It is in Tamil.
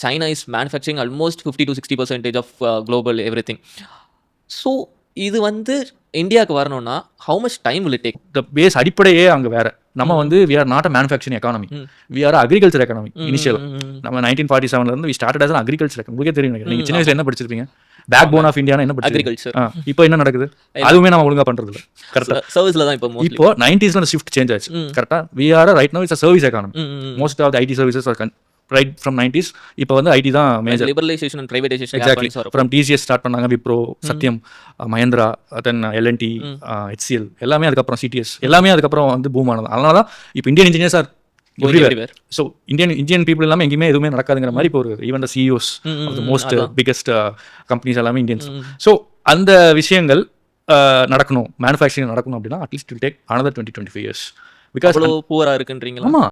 China is manufacturing almost 50 to 60% of global everything. So இது வந்து இந்தியாவுக்கு வரணும்னா how much time will it take? The base அடிப்படையே அங்கே வேற. நம்ம வந்து we are not a manufacturing economy, we are agriculture economy. Initial நம்ம 1947 இருந்து we started as agriculture economy. உங்களுக்கே தெரியும், நீங்கள் சின்ன வயசுல என்ன படிச்சிருப்பீங்க? பேக் போன் ஆஃப் இந்தியா என்ன படிச்சிருக்கீங்க? இப்போ என்ன நடக்குது? அதுவுமே நம்ம ஒழுங்கா பண்றது இல்லை. கரெக்டாக சர்வீஸ்ல தான் இப்போ 90s ஷிஃப்ட் சேஞ்ச் ஆச்சு. கரெக்டாக we are right now it's a service economy. Most of the IT services are right from 90s. இப்போ வந்து ஐடி தான் major. Liberalisation and privatisation exactly. From TCS start பண்ணாங்க, Wipro, Satyam, Mahindra, then L and T, HCL, எல்லாமே அதுக்கப்புறம் சிடிஎஸ், எல்லாமே அதுக்கப்புறம் வந்து பூம் ஆனது. அதனால தான் இப்போ Indian engineers are everywhere. So Indian people எல்லாமே எங்கேயுமே எதுவுமே நடக்காதுங்கிற மாதிரி இப்போ ஒரு even the CEOs of the most biggest companies எல்லாமே இந்தியன்ஸ். ஸோ அந்த விஷயங்கள் நடக்கணும், மேனுஃபேக்சரிங் நடக்கணும் அப்படின்னா at least will take another 20-25 years. Because புவரா இருக்குன்றீங்களா? ஆமாம்.